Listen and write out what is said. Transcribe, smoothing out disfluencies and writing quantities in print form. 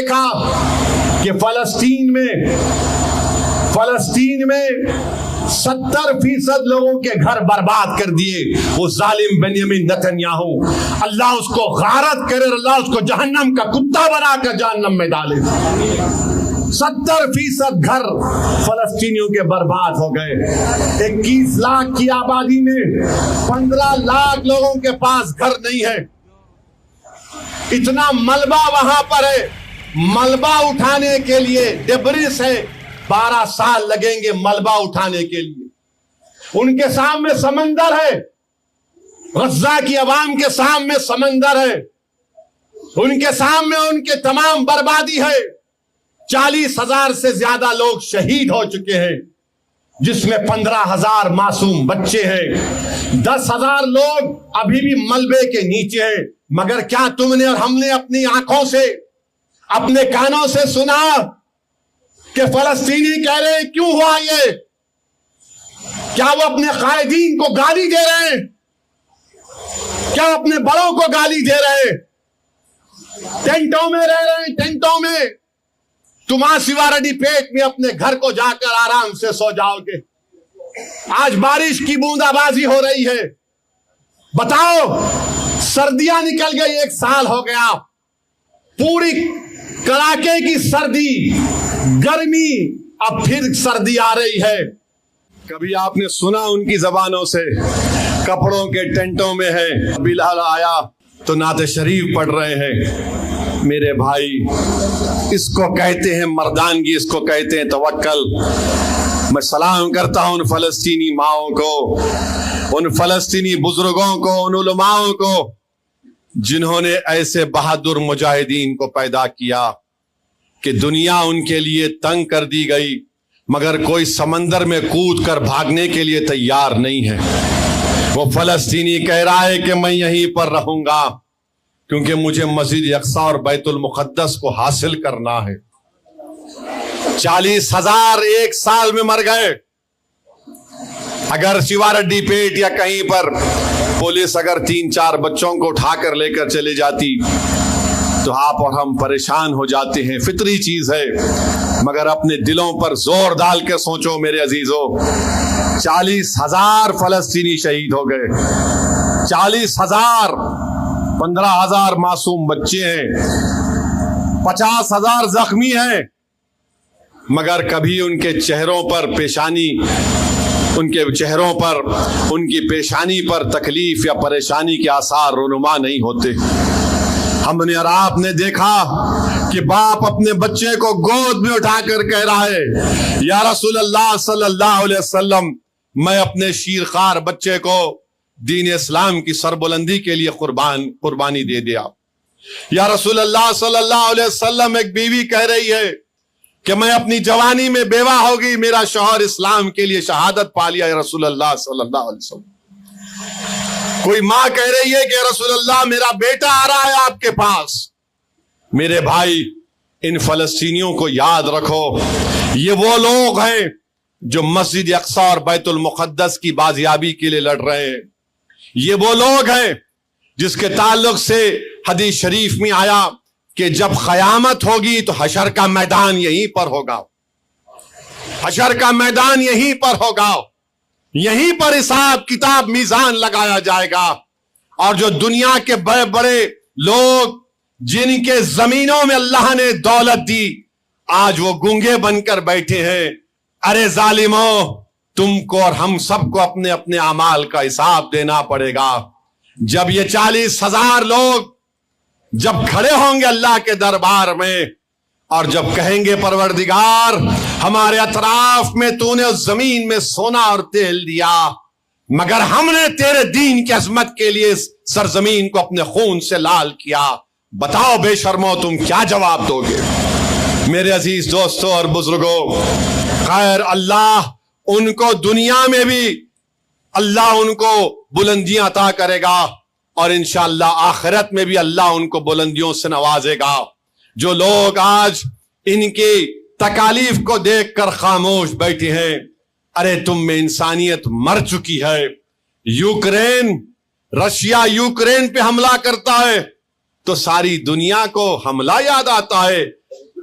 دیکھا کہ فلسطین میں 70% لوگوں کے گھر برباد کر دیے وہ ظالم بنیامین نتنیاہو، اللہ اس کو غارت کرے، اللہ اس کو جہنم کا کتا بنا کر جہنم میں ڈالے۔ 70% گھر فلسطینیوں کے برباد ہو گئے۔ 21 لاکھ کی آبادی میں 15 لاکھ لوگوں کے پاس گھر نہیں ہے۔ اتنا ملبہ وہاں پر ہے، ملبہ اٹھانے کے لیے ڈبری سے 12 سال لگیں گے ملبہ اٹھانے کے لیے۔ ان کے سامنے سمندر ہے، غزہ کی عوام کے سامنے سمندر ہے، ان کے سامنے ان کے تمام بربادی ہے۔ 40,000 سے زیادہ لوگ شہید ہو چکے ہیں، جس میں 15,000 معصوم بچے ہیں۔ 10,000 لوگ ابھی بھی ملبے کے نیچے ہیں۔ مگر کیا تم نے اور ہم نے اپنی آنکھوں سے، اپنے کانوں سے سنا کہ فلسطینی کہہ رہے ہیں کیوں ہوا یہ؟ کیا وہ اپنے قائدین کو گالی دے رہے ہیں؟ کیا اپنے بڑوں کو گالی دے رہے ہیں؟ ٹینٹوں میں رہ رہے ہیں، ٹینٹوں میں۔ تم سیوارڈی پیٹ میں اپنے گھر کو جا کر آرام سے سو جاؤ گے۔ آج بارش کی بوندا بازی ہو رہی ہے۔ بتاؤ، سردیاں نکل گئی، 1 سال ہو گیا، پوری کڑاکے کی سردی، گرمی، اب پھر سردی آ رہی ہے۔ کبھی آپ نے سنا ان کی زبانوں سے؟ کپڑوں کے ٹینٹوں میں ہے۔ بلال آیا تو نعت شریف پڑھ رہے ہیں۔ میرے بھائی، اس کو کہتے ہیں مردانگی، اس کو کہتے ہیں توکل۔ میں سلام کرتا ہوں ان فلسطینی ماؤں کو، ان فلسطینی بزرگوں کو، ان علماؤں کو جنہوں نے ایسے بہادر مجاہدین کو پیدا کیا کہ دنیا ان کے لیے تنگ کر دی گئی، مگر کوئی سمندر میں کود کر بھاگنے کے لیے تیار نہیں ہے۔ وہ فلسطینی کہہ رہا ہے کہ میں یہیں پر رہوں گا کیونکہ مجھے مسجد اقصی اور بیت المقدس کو حاصل کرنا ہے۔ 40,000 1 سال میں مر گئے۔ اگر سیوارڈی پیٹ یا کہیں پر پولیس اگر 3-4 بچوں کو اٹھا کر لے کر چلے جاتی تو آپ اور ہم پریشان ہو جاتے ہیں، فطری چیز ہے۔ مگر اپنے دلوں پر زور ڈال کے سوچو میرے عزیزو، 40,000 فلسطینی شہید ہو گئے، 40,000، 15,000 معصوم بچے ہیں، 50,000 زخمی ہیں، مگر کبھی ان کے چہروں پر پیشانی، ان کے چہروں پر، ان کی پیشانی پر تکلیف یا پریشانی کے آثار رونما نہیں ہوتے۔ ہم نے اور آپ نے دیکھا کہ باپ اپنے بچے کو گود میں اٹھا کر کہہ رہا ہے، یا رسول اللہ صلی اللہ علیہ وسلم، میں اپنے شیرخوار بچے کو دین اسلام کی سربلندی کے لیے قربانی دے دیا۔ یا رسول اللہ صلی اللہ علیہ وسلم، ایک بیوی کہہ رہی ہے کہ میں اپنی جوانی میں بیوہ ہوگی، میرا شوہر اسلام کے لیے شہادت پا لیا یا رسول اللہ صلی اللہ علیہ وسلم۔ کوئی ماں کہہ رہی ہے کہ رسول اللہ میرا بیٹا آ رہا ہے آپ کے پاس۔ میرے بھائی، ان فلسطینیوں کو یاد رکھو، یہ وہ لوگ ہیں جو مسجد اقصی اور بیت المقدس کی بازیابی کے لیے لڑ رہے ہیں۔ یہ وہ لوگ ہیں جس کے تعلق سے حدیث شریف میں آیا کہ جب قیامت ہوگی تو حشر کا میدان یہیں پر ہوگا، حشر کا میدان یہیں پر ہوگا، یہیں پر حساب کتاب میزان لگایا جائے گا۔ اور جو دنیا کے بڑے بڑے لوگ جن کے زمینوں میں اللہ نے دولت دی، آج وہ گونگے بن کر بیٹھے ہیں۔ ارے ظالموں، تم کو اور ہم سب کو اپنے اپنے اعمال کا حساب دینا پڑے گا۔ جب یہ 40,000 لوگ جب کھڑے ہوں گے اللہ کے دربار میں اور جب کہیں گے پروردگار ہمارے اطراف میں تو نے اس زمین میں سونا اور تیل دیا، مگر ہم نے تیرے دین کی عظمت کے لیے سرزمین کو اپنے خون سے لال کیا، بتاؤ بے شرمو تم کیا جواب دو گے؟ میرے عزیز دوستوں اور بزرگوں، خیر اللہ ان کو دنیا میں بھی اللہ ان کو بلندیاں عطا کرے گا، اور انشاءاللہ آخرت میں بھی اللہ ان کو بلندیوں سے نوازے گا۔ جو لوگ آج ان کی تکالیف کو دیکھ کر خاموش بیٹھے ہیں، ارے تم میں انسانیت مر چکی ہے۔ رشیا یوکرین پہ حملہ کرتا ہے تو ساری دنیا کو حملہ یاد آتا ہے،